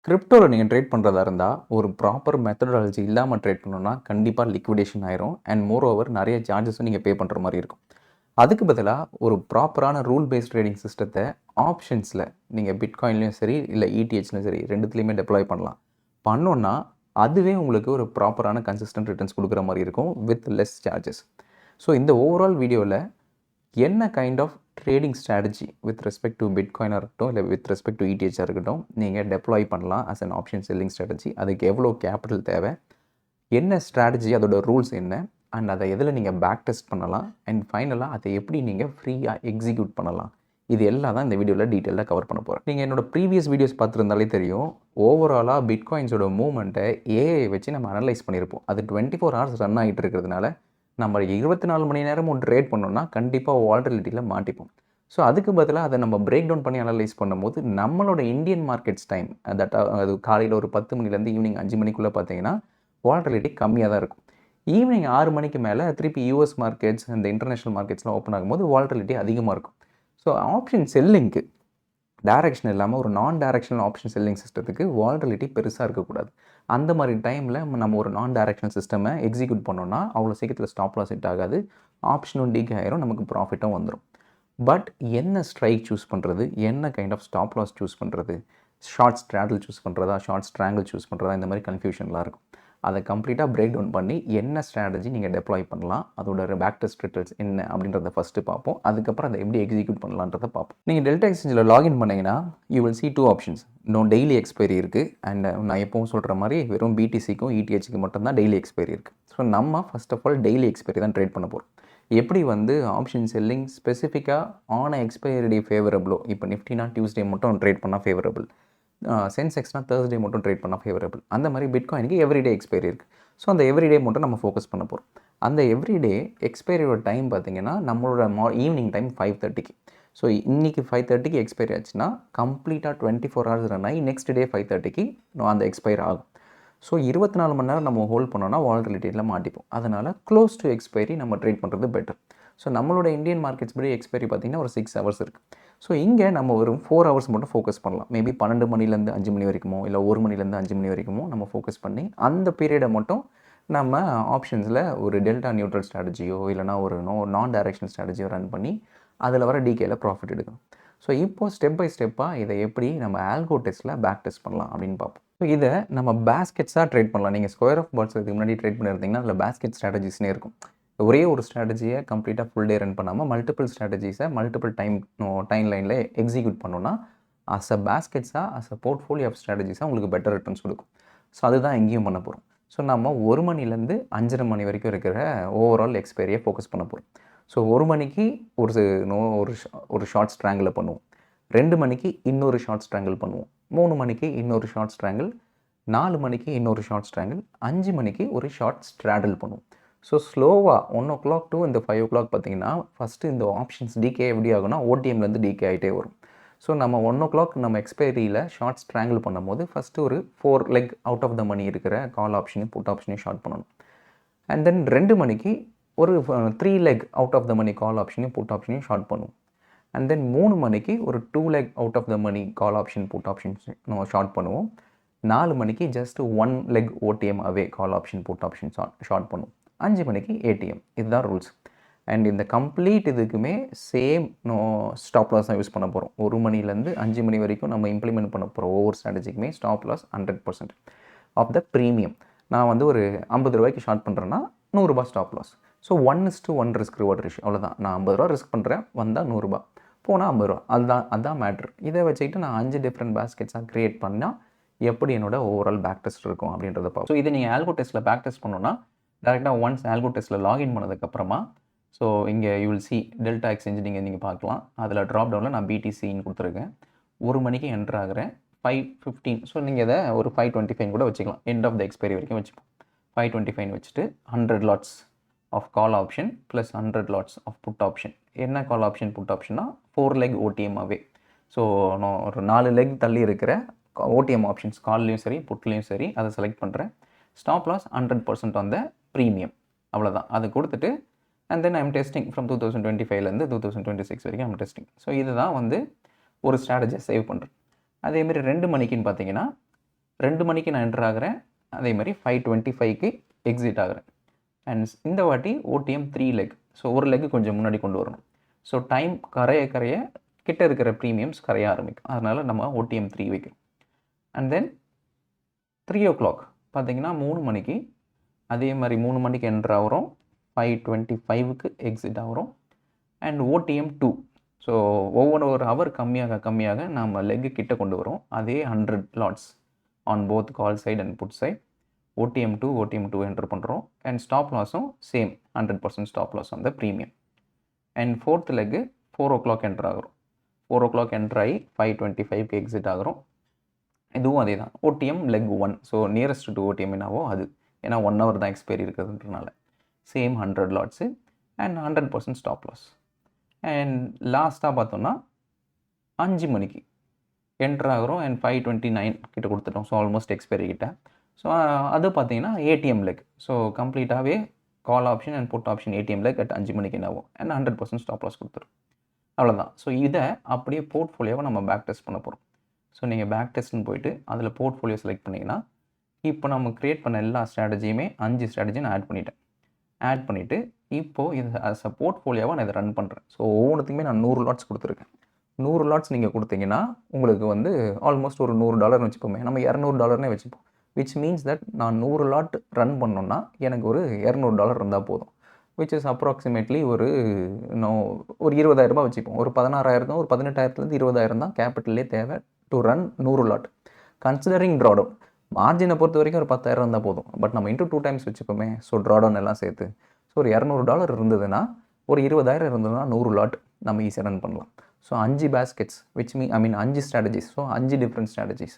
கிரிப்டோவில் நீங்கள் ட்ரேட் பண்ணுறதா இருந்தால் ஒரு ப்ராப்பர் மெத்தடாலஜி இல்லாமல் ட்ரேட் பண்ணணும்னா கண்டிப்பாக லிக்விடேஷன் ஆயிரும். அண்ட் மோர் ஓவர் நிறைய சார்ஜஸும் நீங்கள் பே பண்ணுற மாதிரி இருக்கும். அதுக்கு பதிலாக ஒரு ப்ராப்பரான ரூல் பேஸ்ட் ட்ரேடிங் சிஸ்டத்தை ஆப்ஷன்ஸில் நீங்கள் பிட்காயின்லையும் சரி இல்லை இடிஹெச்லையும் சரி ரெண்டுத்துலேயுமே டெப்ளாய் பண்ணலாம். பண்ணோன்னா அதுவே உங்களுக்கு ஒரு ப்ராப்பரான கன்சிஸ்டன்ட் ரிட்டர்ன்ஸ் கொடுக்குற மாதிரி இருக்கும் வித் லெஸ் சார்ஜஸ். ஸோ இந்த ஓவரால் வீடியோவில் என்ன kind of trading strategy with respect to பிட்காயினாக இருக்கட்டும் இல்லை வித் ரெஸ்பெக்ட் டு இடிஹெச்சாக இருக்கட்டும் நீங்கள் டெப்ளாய் பண்ணலாம் as an option selling strategy. அதுக்கு எவ்வளோ கேபிட்டல் தேவை, என்ன ஸ்ட்ராட்டஜி, அதோட ரூல்ஸ் என்ன, அண்ட் அதை எதில் நீங்கள் பேக் டெஸ்ட் பண்ணலாம், அண்ட் ஃபைனலாக அதை எப்படி நீங்கள் ஃப்ரீயாக எக்ஸிக்யூட் பண்ணலாம். இது எல்லாம் தான் இந்த வீடியோவில் டீட்டெயிலாக கவர் பண்ண போகிறேன். நீங்கள் என்னோட ப்ரீவியஸ் வீடியோஸ் பார்த்துருந்தாலே தெரியும், ஓவராலாக பிட்காயின்ஸோட மூவ்மெண்ட்டை ஏஐ வச்சு நம்ம அனலைஸ் பண்ணியிருப்போம். அது 24 hours ரன் ஆகிட்டு இருக்கிறதுனால நம்ம 24 மணி நேரமும் ட்ரேட் பண்ணோம்னா கண்டிப்பாக வால்டிலிட்டியில் மாட்டிப்போம். ஸோ அதுக்கு பதிலாக அதை நம்ம பிரேக் டவுன் பண்ணி அனலைஸ் பண்ணும்போது நம்மளோட இந்தியன் மார்க்கெட்ஸ் டைம் அது காலையில் ஒரு 10 மணிலேருந்து ஈவினிங் 5 மணிக்குள்ளே பார்த்தீங்கன்னா வால்டிலிட்டி கம்மியாக தான் இருக்கும். ஈவினிங் 6 மணிக்கு மேலே திருப்பி யூஎஸ் மார்க்கெட்ஸ் இந்த இன்டர்நேஷ்னல் மார்க்கெட்ஸ்லாம் ஓப்பன் ஆகும்போது வால்டிலிட்டி அதிகமாக இருக்கும். ஸோ ஆப்ஷன் செல்லிங்க்கு டைரக்ஷன் இல்லாமல் ஒரு நான் டைரக்ஷனல் ஆப்ஷன் செல்லிங் சிஸ்டத்துக்கு வால்டிலிட்டி பெருசாக இருக்கக்கூடாது. அந்த மாதிரி டைமில் நம்ம ஒரு நான் டைரக்ஷனல் சிஸ்டமை எக்ஸிக்யூட் பண்ணோன்னா அவ்வளோ சீக்கிரத்தில் ஸ்டாப் லாஸ் ஹிட் ஆகாது, ஆப்ஷனும் டீக் ஆயிரும், நமக்கு ப்ராஃபிட்டும் வந்துடும். பட் என்ன ஸ்ட்ரைக் சூஸ் பண்ணுறது, என்ன kind of stop loss choose பண்ணுறது, ஷார்ட் ஸ்ட்ராடல் சூஸ் பண்ணுறதா, ஷார்ட் ஸ்ட்ராங்கிள் சூஸ் பண்ணுறதா, இந்த மாதிரி கன்ஃபியூஷன்லாம் இருக்கும். அதை கம்ப்ளீட்டாக பிரேக் டவுன் பண்ணி என்ன ஸ்ட்ராட்டஜி நீங்கள் டெப்ளாய் பண்ணலாம், அதோட பேக் டெஸ்ட் ரிட்டர்ன்ஸ் என்ன அப்படின்றத ஃபஸ்ட்டு பார்ப்போம். அதுக்கப்புறம் அதை எப்படி எக்ஸிக்யூட் பண்ணலான்றதை பார்ப்போம். நீங்கள் டெல்டா எக்ஸ்சேஞ்சில் லாகின் பண்ணிங்கன்னா யூ வில் see 2 ஆப்ஷன்ஸ். இன்னும் டெய்லி எக்ஸ்பைரி இருக்குது, அண்ட் நான் எப்பவும் சொல்கிற மாதிரி வெறும் பிடிசிக்கும் இடிஹெச்சுக்கு மட்டும்தான் டெய்லி எக்ஸ்பைரி இருக்குது. ஸோ நம்ம first of all daily expiry தான் ட்ரேட் பண்ண போகிறோம். எப்படி ஆப்ஷன் செல்லிங் ஸ்பெசிஃபிக்காக ஆன எக்ஸ்பைரி டே ஃபேவரபிளோ, இப்போ நிஃப்டினா டியூஸ்டே மட்டும் ட்ரேட் பண்ணால் ஃபேவரபிள், சென்செக்ஸ்னால் தேர்ஸ்டே மட்டும் ட்ரேட் பண்ணால் ஃபேவரபிள், அந்த மாதிரி பிட்காயினுக்கு எவ்ரிடே எக்ஸ்பைரி இருக்குது. ஸோ அந்த எவ்ரிடே மட்டும் நம்ம ஃபோக்கஸ் பண்ண போகிறோம். அந்த எவ்ரிடே எக்ஸ்பைரியோட டைம் பார்த்திங்கன்னா நம்மளோட ஈவினிங் டைம் 5:30க்கு. ஸோ இன்றைக்கி 5:30க்கு எக்ஸ்பைரி ஆச்சுன்னா கம்ப்ளீட்டாக 24 hours ரன் ஆகி நெக்ஸ்ட் டே 5:30க்கு அந்த எக்ஸ்பைர் ஆகும். ஸோ 24 மணி நேரம் நம்ம ஹோல்ட் பண்ணோன்னா வால்டிலிட்டியில் மாட்டிப்போம். அதனால் க்ளோஸ் டு எக்ஸ்பைரி நம்ம ட்ரேட் பண்ணுறது பெட்டர். ஸோ நம்மளோட இந்தியன் மார்க்கெட்ஸ் படி எக்ஸ்பைரி பார்த்திங்கன்னா ஒரு 6 hours இருக்குது. ஸோ இங்கே நம்ம ஒரு 4 hours மட்டும் ஃபோக்கஸ் பண்ணலாம். மேபி 12 மணிலேருந்து 5 மணி வரைக்குமோ இல்லை 1 மணிலேருந்து 5 மணி வரைக்குமோ நம்ம ஃபோக்கஸ் பண்ணி அந்த பீரியடை மட்டும் நம்ம ஆப்ஷன்ஸில் ஒரு டெல்டா நியூட்ரல் ஸ்ட்ராட்டஜியோ இல்லைனா ஒரு நான் டைரக்ஷனல் ஸ்ட்ராட்டஜியோ ரன் பண்ணி அதில் வர டிகேயில் ப்ராஃபிட் எடுக்கணும். ஸோ இப்போது ஸ்டெப் பை ஸ்டெப்பாக இதை எப்படி நம்ம ஆல்கோ டெஸ்ட்டில் பேக் டெஸ்ட் பண்ணலாம் அப்படின்னு பார்ப்போம். ஸோ இதை நம்ம பேஸ்கெட்ஸாக ட்ரேட் பண்ணலாம். நீங்கள் ஸ்கொயர் ஆஃப் பாட்ஸ் இதுக்கு முன்னாடி ட்ரேட் பண்ணியிருந்தீங்கன்னா அதில் பேஸ்கெட் ஸ்ட்ராட்டஜிஸ்னே இருக்கும். ஒரே ஒரு ஸ்ட்ராட்டஜியை கம்ப்ளீட்டாக ஃபுல் டே ரன் பண்ணாமல் மல்டிபிள் ஸ்ட்ராட்டஜிஸை மல்டிபிள் டைம் லைனில் எக்ஸிக்யூட் பண்ணோன்னா அஸ் அ பேஸ்கெட்ஸாக அஸ் அ போர்ட்ஃபோலியோ ஆஃப் ஸ்ட்ராட்டஜிஸாக உங்களுக்கு பெட்டர் ரிட்டர்ன்ஸ் கொடுக்கும். ஸோ அதுதான் எங்கேயும் பண்ண போகிறோம். ஸோ நம்ம 1 மணிலேருந்து 5:30 மணி வரைக்கும் இருக்கிற ஓவரால் எக்ஸ்பைரியை ஃபோக்கஸ் பண்ண போகிறோம். ஸோ 1 மணிக்கு ஒரு ஷார்ட் ஸ்ட்ராங்கில் பண்ணுவோம், 2 மணிக்கு இன்னொரு ஷார்ட் ஸ்ட்ராங்கிள் பண்ணுவோம், 3 மணிக்கு இன்னொரு ஷார்ட் ஸ்ட்ராங்கிள், 4 மணிக்கு இன்னொரு ஷார்ட் ஸ்ட்ராங்கிள், 5 மணிக்கு ஒரு ஷார்ட் ஸ்ட்ராடல் பண்ணுவோம். ஸோ ஸ்லோவாக 1 o'clock to இந்த 5 o'clock பார்த்தீங்கன்னா ஃபஸ்ட்டு இந்த ஆப்ஷன்ஸ் டிகே எப்படி ஆகும்னா ஓடிஎம்லேருந்து டிகே ஆகிட்டே வரும். ஸோ நம்ம 1 o'clock நம்ம எக்ஸ்பைரியில் ஷார்ட் ஸ்ட்ராங்கிள் பண்ணும்போது ஃபஸ்ட்டு ஒரு 4 leg out of the money இருக்கிற கால் ஆப்ஷனையும் புட் ஆப்ஷனையும் ஷார்ட் பண்ணணும். அண்ட் தென் 2 மணிக்கு ஒரு 3 leg out of the money call ஆப்ஷனையும் புட் ஆப்ஷனையும் ஷார்ட் பண்ணுவோம். அண்ட் தென் 3 மணிக்கு ஒரு 2 leg out of the money call option put options நம்ம ஷார்ட் பண்ணுவோம். 4 மணிக்கு just 1 leg OTM away call option put option short பண்ணுவோம். 5 மணிக்கு ஏடிஎம். இதுதான் ரூல்ஸ். அண்ட் இந்த கம்ப்ளீட் இதுக்குமே சேம் ஸ்டாப் லாஸ் தான் யூஸ் பண்ண போகிறோம். 1 மணிலேருந்து 5 மணி வரைக்கும் நம்ம இம்ப்ளிமெண்ட் பண்ண போகிறோம் ஒவ்வொரு ஸ்ட்ராட்டஜிக்குமே stop loss 100% of the premium. நான் ஒரு 50 ரூபாய்க்கு ஷார்ட் பண்ணுறேன்னா 100 ரூபாய் stop loss. So 1:1 risk reward ratio. அவ்வளோதான். நான் 50 ரூபா ரிஸ்க் பண்ணுறேன், வந்தால் 100 ரூபா, போனால் 50 ரூபா. அதுதான் மேட்ரு. இதை வச்சுக்கிட்டு நான் 5 டிஃப்ரெண்ட் பேஸ்கெட்ஸாக க்ரியேட் பண்ணால் எப்படி என்னோட ஓவரால் பேக் டெஸ்ட் இருக்கும் அப்படின்றத பார்ப்போம். ஸோ இதை நீங்கள் ஆல்கோ டெஸ்ட்டில் பேக் டெஸ்ட் பண்ணோன்னா டேரெக்டாக ஒன்ஸ் ஆல்கோ டெஸ்ட்டில் லாகின் பண்ணதுக்கப்புறமா ஸோ இங்கே you will see delta exchange நீங்கள் பார்க்கலாம். அதில் ட்ராப் டவுனில் நான் பிடிசின்னு கொடுத்துருக்கேன். 1 மணிக்கு என்ட்ரு ஆகிறேன், 5:15. ஸோ நீங்கள் இதை ஒரு 5:25 கூட வச்சுக்கலாம். எண்ட் ஆஃப் த எக்ஸ்பைரி வரைக்கும் வச்சுப்போம். 5:25 வச்சுட்டு 100 lots of call option plus 100 lots of put option. என்ன கால் ஆப்ஷன் புட் ஆப்ஷன்னா 4 leg ஓடிஎம் அவே. ஸோ நான் ஒரு 4 leg தள்ளி இருக்கிற ஓடிஎம் ஆப்ஷன்ஸ் கால்லையும் சரி புட்லேயும் சரி அதை செலக்ட் பண்ணுறேன். Stop loss 100% on the premium. அவ்வளோதான். அதை கொடுத்துட்டு and then I'm testing from 2025லேருந்து 2026 வரைக்கும் ஐம் டெஸ்டிங். ஸோ இதுதான் ஒரு ஸ்ட்ராட்டஜியை சேவ் பண்ணுறேன். அதேமாரி 2 மணிக்குன்னு பார்த்தீங்கன்னா 2 மணிக்கு நான் என்டர் ஆகிறேன், அதே மாதிரி 5:25க்கு எக்ஸிட் ஆகிறேன். அண்ட் இந்த வாட்டி ஓடிஎம் 3 லெக். ஸோ ஒரு லெக்கு கொஞ்சம் முன்னாடி கொண்டு வரணும். ஸோ டைம் கரைய கிட்ட இருக்கிற ப்ரீமியம்ஸ் கரைய ஆரம்பிக்கும். அதனால் நம்ம ஓடிஎம் 3 வைக்கிறோம். அண்ட் தென் 3:00 பார்த்தீங்கன்னா 3 மணிக்கு அதே மாதிரி 3 மணிக்கு என்டர் ஆகிறோம், 5:25க்கு எக்ஸிட் ஆகிறோம். And OTM 2. ஸோ ஒரு ஹவர் கம்மியாக நம்ம லெக்கு கிட்ட கொண்டு வரோம். அதே 100 lots on both call side and put side. OTM 2 enter பண்ணுறோம். அண்ட் ஸ்டாப் லாஸும் same 100% stop loss on the premium. And 4th leg 4:00 enter ஆகிறோம். 4:00 என்டர் ஆகி 5:25க்கு எக்ஸிட் ஆகிறோம். இதுவும் அதே தான், OTM leg 1. So nearest to OTM என்னவோ அது, ஏன்னா 1 ஹவர் தான் எக்ஸ்பைரி இருக்கிறதுன்றனால. Same 100 lots and 100% stop loss. And லாஸ்ட்டாக பார்த்தோம்னா 5 மணிக்கு என்டர் ஆகிறோம். அண்ட் 5:29 கிட்ட கொடுத்துட்டோம். ஸோ ஆல்மோஸ்ட் எக்ஸ்பைரி கிட்ட. ஸோ அது பார்த்தீங்கன்னா ஏடிஎம் லெக். ஸோ கம்ப்ளீட்டாகவே call option and put option ATM leg at 5 மணிக்கு என்னாகும். அண்ட் 100% ஸ்டாப் லாஸ் கொடுத்துரும். அவ்வளோதான். ஸோ இதை அப்படியே போர்ட்ஃபோலியோவை நம்ம பேக் டெஸ்ட் பண்ண போகிறோம். ஸோ நீங்கள் பேக் டெஸ்ட்னு போயிட்டு அதில் போர்ட்ஃபோலியோ செலக்ட் பண்ணிங்கன்னா, இப்போ நம்ம க்ரியேட் பண்ண எல்லா ஸ்ட்ராட்டஜியுமே 5 ஸ்ட்ராட்டஜி நான் ஆட் பண்ணிட்டேன். ஆட் பண்ணிவிட்டு இப்போது இது அஸ் அ போர்ட்ஃபோலியோவாக நான் இதை ரன் பண்ணுறேன். ஸோ ஒவ்வொன்றுத்துக்குமே நான் 100 லாட்ஸ் கொடுத்துருக்கேன். 100 லாட்ஸ் நீங்கள் கொடுத்தீங்கன்னா உங்களுக்கு வந்து ஆல்மோஸ்ட் ஒரு $100 வச்சுப்போமே, நம்ம $200 வச்சுப்போம். விச் மீன்ஸ் தட் நான் 100 லாட் ரன் பண்ணோன்னா எனக்கு ஒரு $200 இருந்தால் போதும். விச் இஸ் அப்ராக்சிமேட்லி ஒரு ஒரு 20,000 வச்சுப்போம். ஒரு 16,000 ஒரு 18,000 20,000 தான் கேபிட்டலே தேவை to run 100 lot. Considering drawdown மார்ஜினை பொறுத்த வரைக்கும் ஒரு 10,000 இருந்தால் போதும். பட் நம்ம இன்ட்டு 2 டைம்ஸ் வச்சுப்போமே. ஸோ ட்ராடவுன் எல்லாம் சேர்த்து ஸோ ஒரு $200 இருந்ததுன்னா, ஒரு 20,000 இருந்ததுன்னா 100 லாட் நம்ம ஈஸியாக ரன் பண்ணலாம். So 5 baskets which mean 5 strategies. So 5 different strategies.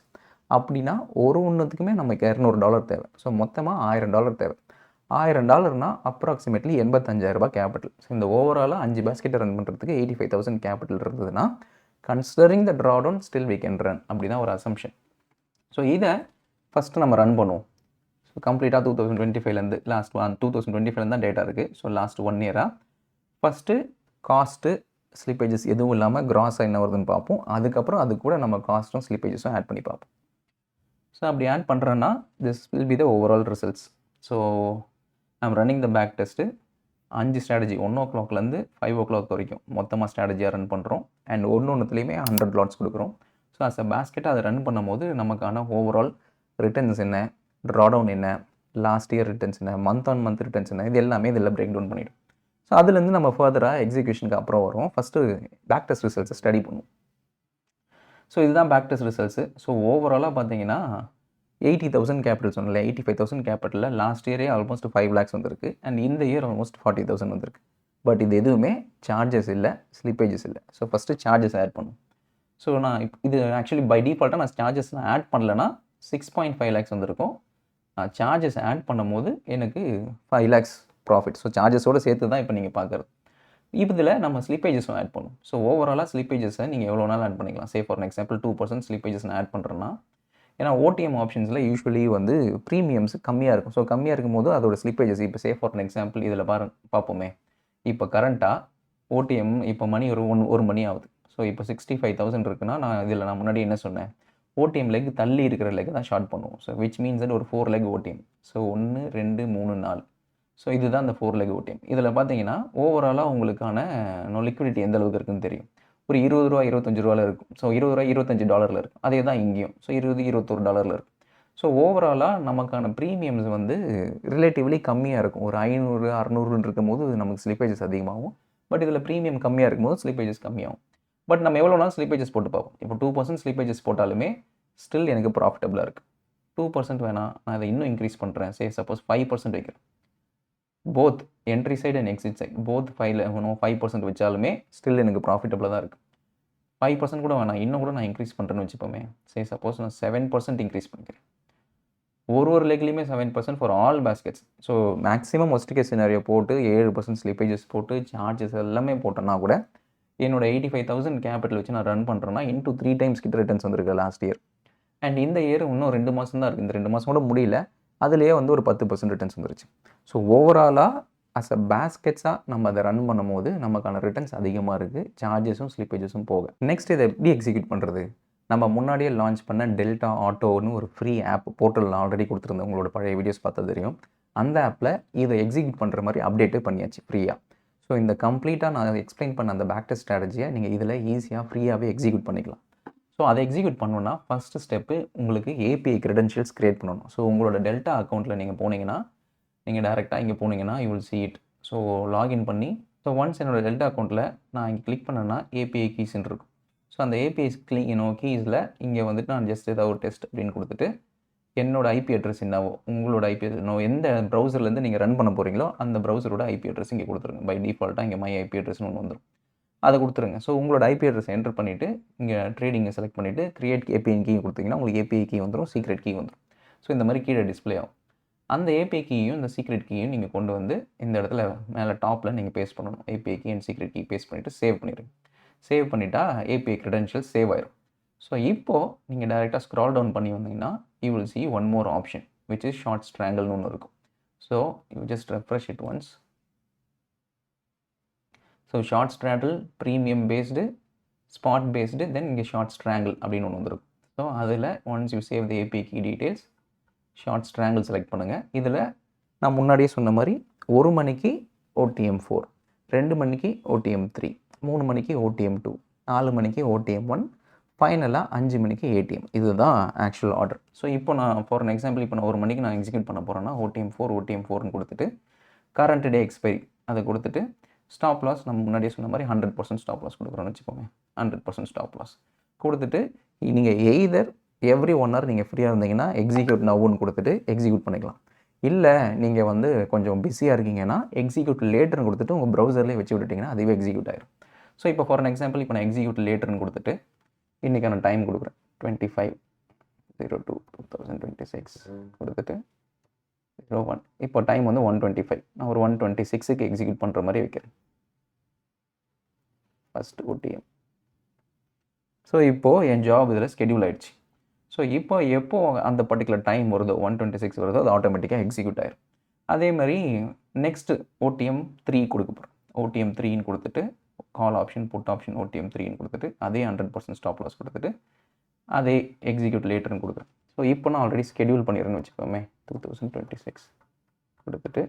அப்படின்னா ஒன்றுத்துக்குமே நமக்கு $200 தேவை. ஸோ மொத்தமாக $1,000 தேவை. $1,000னா அப்ராக்சிமேட்லி $85,000 கேபிட்டல். ஸோ இந்த ஓவராலாக 5 பேஸ்கெட்டை ரன் பண்ணுறதுக்கு 85,000 கேபிட்டல் இருந்ததுன்னா, considering the drawdown still we can run. அப்படி தான் ஒரு அசம்ஷன். ஸோ இதை ஃபஸ்ட்டு நம்ம ரன் பண்ணுவோம். ஸோ கம்ப்ளீட்டாக 2025லேருந்து லாஸ்ட் 2025 தான் டேட்டா இருக்குது. ஸோ லாஸ்ட் 1 இயராக ஃபஸ்ட்டு காஸ்ட்டு ஸ்லிப்பேஜஸ் எதுவும் இல்லாமல் கிராஸாக என்ன வருதுன்னு பார்ப்போம். அதுக்கப்புறம் அது கூட நம்ம காஸ்ட்டும் ஸ்லிப்பேஜஸும் ஆட் பண்ணி பார்ப்போம். ஸோ அப்படி ஆட் பண்ணுறேன்னா this will be the overall results. So I'm running the back test. 5 strategy 1:00லேருந்து 5:00 வரைக்கும் மொத்தமாக ஸ்ட்ராட்டஜியாக ரன் பண்ணுறோம். அண்ட் ஒன்றுத்துலேயுமே 100 லாட்ஸ் கொடுக்குறோம். ஸோ அஸ் அ பேஸ்கெட்டை அதை ரன் பண்ணும்போது நமக்கான ஓவரால் ரிட்டர்ன்ஸ் என்ன, ட்ராடவுன் என்ன, லாஸ்ட் இயர் ரிட்டர்ன்ஸ் என்ன, மந்த் ஆன் மந்த் ரிட்டர்ன்ஸ் என்ன, இது எல்லாமே இதில் பிரேக் டவுன் பண்ணிவிடும். ஸோ அதுலேருந்து நம்ம ஃபர்தராக எக்ஸிக்யூஷனுக்கு அப்புறம் வரும். ஃபஸ்ட்டு பேக் டெஸ்ட் ரிசல்ட்ஸை ஸ்டடி பண்ணுவோம். ஸோ இதுதான் பேக் டெஸ்ட் ரிசல்ட்ஸு. ஸோ ஓவராலாக பார்த்தீங்கன்னா 80,000 கேபிட்டல் சொன்னல, 85,000 கேபிட்டலில் லாஸ்ட் இயரே ஆல்மோஸ்ட் 5 lakhs வந்திருக்கு. அண்ட் இந்த இயர் ஆல்மோஸ்ட் 40,000 வந்திருக்கு. பட் இது எதுவுமே சார்ஜஸ் இல்லை, ஸ்லிப்பேஜஸ் இல்லை. ஸோ ஃபஸ்ட்டு சார்ஜஸ் ஆட் பண்ணும். ஸோ நான் இது ஆக்சுவலி பை டிஃபால்ட்டாக நான் சார்ஜஸ் நான் ஆட் பண்ணலைன்னா 6.5 lakhs வந்திருக்கும். சார்ஜஸ் ஆட் பண்ணும்போது எனக்கு 5 lakhs ப்ராஃபிட். ஸோ சார்ஜஸோடு சேர்த்து தான் இப்போ நீங்கள் பார்க்குறது. இதில் நம்ம ஸ்லிப்பேஜஸும் ஆட் பண்ணும். ஸோ ஓவராலாக ஸ்லிப்பேஜஸை நீங்கள் எவ்வளோ நாள் ஆட் பண்ணிக்கலாம். சே ஃபார் எக்ஸாம்பிள் 2% ஸ்லிப்பேஜஸ் நான் ஆட் பண்ணுறேன்னா, ஏன்னா ஓடிஎம் ஆப்ஷன்ஸில் யூஸ்வலி வந்து ப்ரீமியம்ஸ் கம்மியாக இருக்கும். ஸோ கம்மியாக இருக்கும்போது அதோட ஸ்லிப்பேஜஸ் இப்போ சே ஃபார் எக்ஸாம்பிள் இதில் பார்ப்போமே. இப்போ கரண்ட்டாக ஓடிஎம் இப்போ மணி ஒரு மணி ஆகுது. ஸோ இப்போ 65,000 இருக்குன்னா நான் முன்னாடி என்ன சொன்னேன், ஓடிஎம் லெக் தள்ளி இருக்கிற லெக் தான் ஷார்ட் பண்ணுவோம். ஸோ விச் மீன்ஸ் தட் ஒரு 4 leg ஓடிஎம். ஸோ 1 2 3 4. ஸோ இதுதான் அந்த 4 leg ஓடிஎம். இதில் பார்த்தீங்கன்னா ஓவராலாக உங்களுக்கான லிக்விடிட்டி எந்த அளவுக்கு இருக்குன்னு தெரியும். ஒரு ₹20 $25 இருக்கும். ஸோ $20 $25 இருக்கும். அதே தான் இங்கேயும். ஸோ $20 $21 இருக்கும். ஸோ ஓவராலாக நமக்கான ப்ரீமியம்ஸ் வந்து ரிலேட்டிவ்லி கம்மியாக இருக்கும். ஒரு 500 600 இருக்கும்போது நமக்கு ஸ்லிப்பேஜஸ் அதிகமாகும். பட் இதில் ப்ரீமியம் கம்மியாக இருக்கும்போது ஸ்லிப்பேஜஸ் கம்மியாகும். பட் நம்ம எவ்வளோ நாள் ஸ்லிப்பேஜஸ் போட்டு பார்ப்போம். இப்போ 2% ஸ்லிப்பேஜஸ் போட்டாலுமே ஸ்டில் எனக்கு ப்ராஃபிட்டபுளாக இருக்குது. 2% வேணாம், நான் இதை இன்னும் இன்க்ரீஸ் பண்ணுறேன். சே சப்போஸ் 5% வைக்கிறேன். Both entry side and exit side both 5% வச்சாலுமே ஸ்டில் எனக்கு ப்ராஃபிட்டபுளாக தான் இருக்குது. 5% கூட வேணாம், இன்னும் கூட நான் இன்க்ரீஸ் பண்ணுறேன்னு வச்சுப்போமே. சே சப்போஸ் நான் 7% இன்க்ரீஸ் பண்ணிக்கிறேன். ஒரு லெக்லேயுமே 7% for all baskets. So maximum worst case scenario போட்டு 7% ஸ்லிப்பேஜஸ் போட்டு சார்ஜஸ் எல்லாமே போட்டோன்னா கூட என்னோட 85,000 கேபிட்டல் வச்சு நான் ரன் பண்ணுறேன்னா இன்ட்டு 3 times கிட்ட ரிட்டர்ன்ஸ் வந்திருக்கு லாஸ்ட் இயர். அண்ட் இந்த இயர் இன்னும் 2 மாதம் தான் இருக்குது. இந்த 2 மாதம் கூட முடியல. அதுலேயே வந்து ஒரு 10% ரிட்டர்ன்ஸ் வந்துருச்சு. ஸோ ஓவராலாக அஸ் அ பேஸ்கெட்ஸாக நம்ம அதை ரன் பண்ணும்போது நமக்கான ரிட்டர்ன்ஸ் அதிகமாக இருக்குது, சார்ஜஸும் ஸ்லிப்பேஜஸும் போக. நெக்ஸ்ட் இதை எப்படி எக்ஸிக்யூட் பண்ணுறது? நம்ம முன்னாடியே லான்ச் பண்ண டெல்டா ஆட்டோன்னு ஒரு ஃப்ரீ ஆப் போர்ட்டலில் ஆல்ரெடி கொடுத்துருந்தேன். உங்களோட பழைய வீடியோஸ் பார்த்தா தெரியும். அந்த ஆப்பில் இதை எக்ஸிக்யூட் பண்ணுற மாதிரி அப்டேட்டே பண்ணியாச்சு ஃப்ரீயாக. ஸோ இந்த கம்ப்ளீட்டாக நான் எக்ஸ்பிளைன் பண்ண அந்த பேக் டெஸ்ட் ஸ்ட்ராட்டஜியை நீங்கள் இதில் ஈஸியாக ஃப்ரீயாகவே எக்ஸிக்யூட் பண்ணிக்கலாம். ஸோ அதை எக்ஸிக்யூட் பண்ணணுன்னா ஃபஸ்ட்டு ஸ்டெப்பு உங்களுக்கு ஏபிஐ கிரெடென்ஷியல்ஸ் க்ரியேட் பண்ணணும். ஸோ உங்களோட டெல்டா அக்கௌண்ட்டில் நீங்கள் போனீங்கன்னா, நீங்கள் டேரெக்டாக இங்கே போனீங்கன்னா you will see it. So login பண்ணி, ஸோ ஒன்ஸ் என்னோடய டெல்டா அக்கௌண்ட்டில் நான் இங்கே கிளிக் பண்ணேன்னா ஏபிஐ கீஸ்ன்னு இருக்கும். ஸோ அந்த ஏபிஐ கீஸில் இங்கே வந்துட்டு நான் ஜஸ்ட் ஏதாவது ஒரு டெஸ்ட் அப்படின்னு கொடுத்துட்டு, என்னோட ஐபி அட்ரஸ் என்னவோ, உங்களோட ஐபி அட்ரஸ் எந்த ப்ரௌசர்லேருந்து நீங்கள் ரன் பண்ண போகிறீங்களோ அந்த ப்ரௌசரோட ஐபி அட்ரஸ் இங்கே கொடுத்துருங்க. பை டிஃபால்ட்டாக இங்கே மை ஐபி அட்ரஸ்னு ஒன்று வந்துடும். அதை கொடுத்துருங்க. ஸோ உங்களோட ஐபி அட்ரஸ் என்டர் பண்ணிவிட்டு இங்கே ட்ரேடிங்கை செலக்ட் பண்ணிவிட்டு கிரியேட் ஏபிஐ கீ கொடுத்தீங்கன்னா உங்களுக்கு ஏபிஐ கீ வந்துடும், சீக்ரெட் கீ வந்துடும். ஸோ இந்த மாதிரி கீழே டிஸ்பிளே ஆகும். அந்த ஏபிஐ கீயும் இந்த சீக்ரெட் கீயும் நீங்கள் கொண்டு வந்து இந்த இடத்துல மேலே டாப்பில் நீங்கள் பேஸ்ட் பண்ணணும். API key and secret key paste பண்ணிவிட்டு சேவ் பண்ணிடுங்க. சேவ் பண்ணிட்டா ஏபிஐ கிரெடென்ஷியல் சேவ் ஆயிரும். ஸோ இப்போது நீங்கள் டேரெக்டாக ஸ்க்ரால் டவுன் பண்ணி வந்தீங்கன்னா you will see one more option which is short ஸ்ட்ராங்கிள்னு ஒன்று இருக்கும். So you just refresh it once. So short strangle premium based, spot based, then இங்கே ஷார்ட் ஸ்ட்ராங்கிள் அப்படின்னு ஒன்று வந்துருக்கும். ஸோ அதில் once you save the API key details, short strangle select பண்ணுங்கள். இதில் நான் முன்னாடியே சொன்ன மாதிரி 1 மணிக்கு OTM4, 2 மணிக்கு OTM3, 3 மணிக்கு OTM2, 4 மணிக்கு OTM1, ஃபைனலாக 5 மணிக்கு ஏடிஎம். இதுதான் ஆக்சுவல் ஆர்டர். ஸோ இப்போ நான் ஃபார் அன் எக்ஸாம்பிள் இப்போ நான் 1 மணிக்கு நான் எக்ஸிக்யூட் பண்ண போகிறேன்னா OTM4ன்னு கொடுத்துட்டு கரண்ட் டே எக்ஸ்பைரி அதை கொடுத்துட்டு ஸ்டாப் லாஸ் நம்ம முன்னாடியே சொன்ன மாதிரி 100% ஸ்டாப் லாஸ் கொடுக்குறோன்னு வச்சுக்கோங்க. 100% ஸ்டாப் லாஸ் கொடுத்துட்டு நீங்கள் எய்தர் எவ்ரி 1 hour நீங்கள் ஃப்ரீயாக இருந்தீங்கன்னா எக்ஸிக்யூட் நவ்வுன்னு கொடுத்துட்டு எக்ஸிக்யூட் பண்ணிக்கலாம். இல்லை நீங்கள் வந்து கொஞ்சம் பிஸியாக இருக்கீங்கன்னா எக்ஸிக்யூட் லேட்டர்னு கொடுத்துட்டு உங்கள் ப்ரௌசர்லேயே வச்சு விட்டுட்டிங்கன்னா அதுவே எக்ஸிக்யூட் ஆயிரும். ஸோ இப்போ ஃபார் அன் எக்ஸாம்பிள் இப்போ நான் எக்ஸிக்யூட் லேட்டர்னு கொடுத்துட்டு இன்றைக்கான டைம் கொடுக்குறேன் 25/02/2026 கொடுத்துட்டு 01. இப்போ டைம் வந்து 1:25. நான் ஒரு 1:26க்கு எக்ஸிக்யூட் பண்ணுற மாதிரி வைக்கிறேன் ஃபஸ்ட்டு OTM. ஸோ இப்போது என் ஜாப் இதில் ஸ்கெடியூல் ஆகிடுச்சு. ஸோ இப்போ எப்போ அந்த பர்டிகுலர் டைம் வருதோ 1:26 வருதோ அது ஆட்டோமேட்டிக்காக எக்ஸிக்யூட் ஆயிரும். அதே மாதிரி நெக்ஸ்ட்டு OTM3 கொடுக்க போகிறேன். OTM3ன்னு கொடுத்துட்டு கால் ஆப்ஷன், புட் ஆப்ஷன் OTM3ன்னு கொடுத்துட்டு அதே 100% ஸ்டாப் லாஸ் கொடுத்துட்டு அதே எக்ஸிக்யூட் லேட்டர்னு கொடுக்குறேன். ஸோ இப்போ நான் ஆல்ரெடி ஸ்கெடியூல் பண்ணிடுறேன்னு வச்சுக்கோமே 2026 கொடுத்துட்டு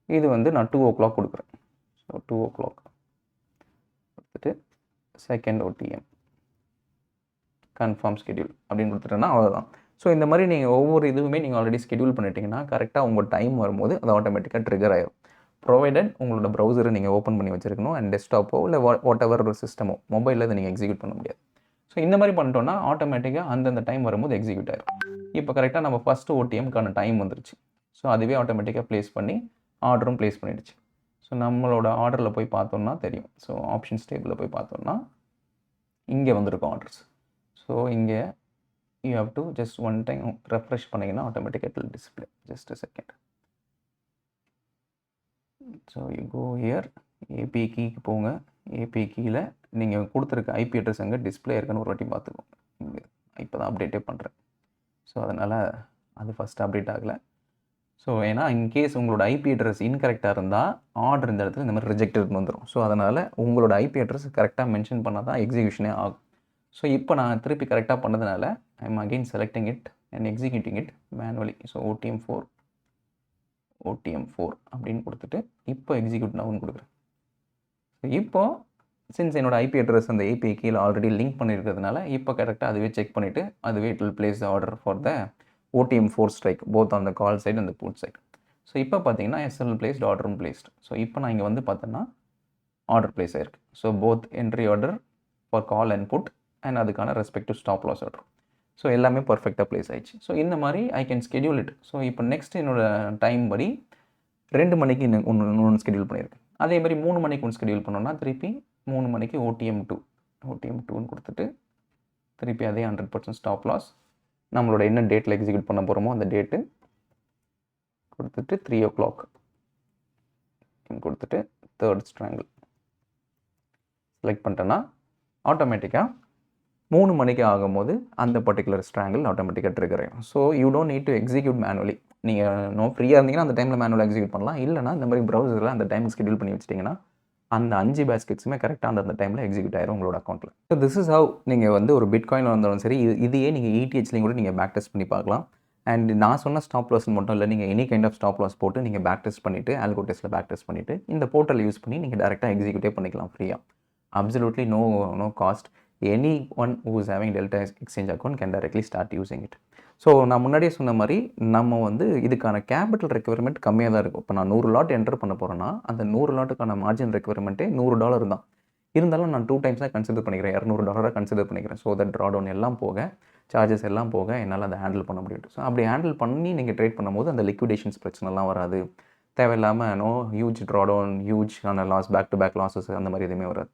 இது வந்து நான் 2 o'clock கொடுக்குறேன். ஸோ 2 o'clock கொடுத்துட்டு செகண்ட் OTM கன்ஃபார்ம் ஸ்கெடியூல் அப்படின்னு கொடுத்துட்டேன்னா அவ்வளோதான். ஸோ இந்த மாதிரி நீங்கள் ஒவ்வொரு இதுவுமே நீங்கள் ஆல்ரெடி ஸ்கெடியூல் பண்ணிட்டீங்கன்னா கரெக்டாக உங்கள் டைம் வரும்போது அது ஆட்டோமேட்டிக்காக ட்ரிகர் ஆயிடும். ப்ரொவைடட் உங்களோட ப்ரௌசரை நீங்கள் ஓப்பன் பண்ணி வச்சுருக்கணும் அண்ட் டெஸ்க்டாப்போ இல்லை வாட் எவர் ஒரு சிஸ்டமோ மொபைலில் இதை நீங்கள் எக்ஸிக்யூட் பண்ண முடியாது. ஸோ இந்த மாதிரி பண்ணிட்டோன்னா ஆட்டோமேட்டிக்காக அந்தந்த டைம் வரும்போது எக்ஸிக்யூட் ஆயிடும். இப்போ கரெக்டாக நம்ம ஃபஸ்ட்டு OTMக்கான டைம் வந்துருச்சு. ஸோ அதுவே ஆட்டோமேட்டிக்காக ப்ளேஸ் பண்ணி ஆர்டரும் ப்ளேஸ் பண்ணிடுச்சு. ஸோ நம்மளோட ஆர்டரில் போய் பார்த்தோம்னா தெரியும். ஸோ ஆப்ஷன்ஸ் டேபிளில் போய் பார்த்தோம்னா இங்கே வந்திருக்கும் ஆர்டர்ஸ். ஸோ இங்கே you have to just one time refresh பண்ணிங்கன்னா ஆட்டோமேட்டிக்காக it will display. Just a second. So you go here, API கீக்கு போங்க. ஏபிஐ கீயில் நீங்கள் கொடுத்துருக்க ஐபி அட்ரஸ் அங்கே டிஸ்பிளே இருக்குன்னு ஒரு வாட்டி பார்த்துக்கோங்க. இங்கே இப்போ தான் அப்டேட்டே பண்ணுறேன். ஸோ அதனால் அது ஃபஸ்ட்டு அப்டேட் ஆகலை. ஸோ ஏன்னா இன்கேஸ் உங்களோட ஐபி அட்ரஸ் இன்கரெக்டாக இருந்தால் ஆர்டர் இந்த இடத்துல இந்த மாதிரி ரிஜெக்டட்னு வந்துடும். ஸோ அதனால் உங்களோட ஐபி அட்ரஸ் கரெக்டாக மென்ஷன் பண்ணால் தான் எக்ஸிக்யூஷனே ஆகும். ஸோ இப்போ நான் திருப்பி கரெக்டாக பண்ணதுனால I am again selecting it and executing it manually. So OTM4 அப்படின்னு கொடுத்துட்டு இப்போ எக்ஸிக்யூட் நவுன்னு கொடுக்குறேன். ஸோ இப்போது சின்ஸ் என்னோட ஐபி அட்ரஸ் அந்த ஏபிஐ கீழே ஆல்ரெடி லிங்க் பண்ணியிருக்கிறதுனால இப்போ கரெக்டாக அதுவே செக் பண்ணிவிட்டு அதுவே it will place the order for the OTM4 strike both on the call side and the put side. So இப்போ பார்த்தீங்கன்னா SL பிளேஸ்ட் ஆர்டரும் பிளேஸ்ட். ஸோ இப்போ நான் இங்கே வந்து பார்த்தோன்னா ஆர்டர் பிளேஸ் ஆயிருக்கு. So both entry order for call and put and அதுக்கான respective stop loss order. So எல்லாமே பர்ஃபெக்டாக ப்ளேஸ் ஆயிடுச்சு. ஸோ இந்த மாதிரி I can schedule it. So இப்போ நெக்ஸ்ட் என்னோடய டைம் படி 2 மணிக்கு ஒன்று ஸ்கெடியூல் பண்ணியிருக்கேன். அதே மாதிரி 3 மணிக்கு ஒன்று ஸ்கெடியூல் பண்ணோன்னா திருப்பி 3 மணிக்கு OTM2ன்னு கொடுத்துட்டு திருப்பி அதே 100% ஸ்டாப் லாஸ் நம்மளோட என்ன டேட்டில் எக்ஸிக்யூட் பண்ண போகிறோமோ அந்த டேட்டு கொடுத்துட்டு 3 o'clock கொடுத்துட்டு தேர்ட் ஸ்ட்ராங்கிள் செலக்ட் பண்ணிட்டேன்னா ஆட்டோமேட்டிக்காக 3 மணிக்கு ஆகும்போது அந்த பர்டிகுலர் ஸ்ட்ராங்கிள் ஆட்டோமேட்டிக்காக ட்ரிகர் ஆகும். So you don't need to execute manually. நீங்கள் ஃப்ரீயாக இருந்தீங்கன்னா அந்த டைமில் மேனுவலாக எக்ஸிக்யூட் பண்ணலாம். இல்லைனா இந்த மாதிரி ப்ரௌசரில் அந்த டைம் ஸ்கெடியூல் பண்ணி வச்சிட்டிங்கன்னா அந்த 5 பேஸ்கெட்ஸுமே கரெக்ட்டா அந்த டைமில் எக்ஸிக்யூட் ஆயிரும் உங்களோட அக்கௌண்ட்டில். ஸோ திஸ் இஸ் ஹவ் நீங்கள் வந்து ஒரு பிட்காயினில் வந்தாலும் சரி, இதையே நீங்கள் ETHலையும் கூட நீங்கள் பேக் டெஸ்ட் பண்ணி பார்க்கலாம். அண்ட் நான் சொன்ன ஸ்டாப் லாஸ் மட்டும் இல்லை, நீங்கள் any kind of stop loss போட்டு நீங்கள் பேக் டெஸ்ட் பண்ணிவிட்டு, ஆல்கோ டெஸ்ட்டில் பேக் டெஸ்ட் பண்ணிவிட்டு, இந்த போர்ட்டல் யூஸ் பண்ணி நீங்கள் டேரெக்டாக எக்ஸிக்யூட்டே பண்ணிக்கலாம் ஃப்ரீயாக. Absolutely no cost. Any one who is having delta exchange account can directly start using it. So நான் முன்னாடியே சொன்ன மாதிரி நம்ம வந்து இதுக்கான கேபிட்டல் ரெக்யர்மெண்ட் கம்மியாக தான் இருக்கும். இப்போ நான் 100 லாட் என்டர் பண்ண போகிறேன்னா, அந்த 100 லாட்டுக்கான மார்ஜின் ரெக்யர்மெண்ட்டே $100 தான். இருந்தாலும் நான் 2 டைம்ஸ் தான் கன்சிடர் பண்ணிக்கிறேன். $200 கன்சிடர் பண்ணிக்கிறேன். ஸோ தட் ட்ரா டவுன் எல்லாம் போக, சார்ஜஸ் எல்லாம் போக என்னால் அதை ஹேண்டில் பண்ண முடியும். ஸோ அப்படி ஹேண்டில் பண்ணி நீங்கள் ட்ரேட் பண்ணும்போது அந்த லிக்விடேஷன்ஸ் பிரச்சனைலாம் வராது. தேவையில்லாமல் huge draw down, huge loss, back to back losses அந்த மாதிரி எதுவுமே வராது.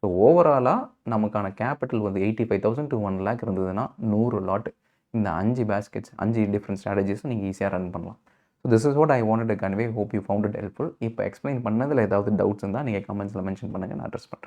ஸோ ஓவராலாக நமக்கான கேபிட்டல் வந்து 85,000 to 1 lakh இருந்ததுன்னா 100 லாட் இந்த 5 பேஸ்கெட்ஸ் 5 டிஃப்ரெண்ட் ஸ்ட்ராட்டஜிஸும் நீங்கள் ஈஸியாக ரன் பண்ணலாம். So this is what I wanted to convey. Hope you found it helpful. இப்போ எக்ஸ்பிளைன் பண்ணதில் ஏதாவது டவுட்ஸ் இருந்தால் நீங்கள் கமெண்ட்ஸில் மென்ஷன் பண்ணுங்கள், நான் அட்ரஸ் பண்ணுறேன்.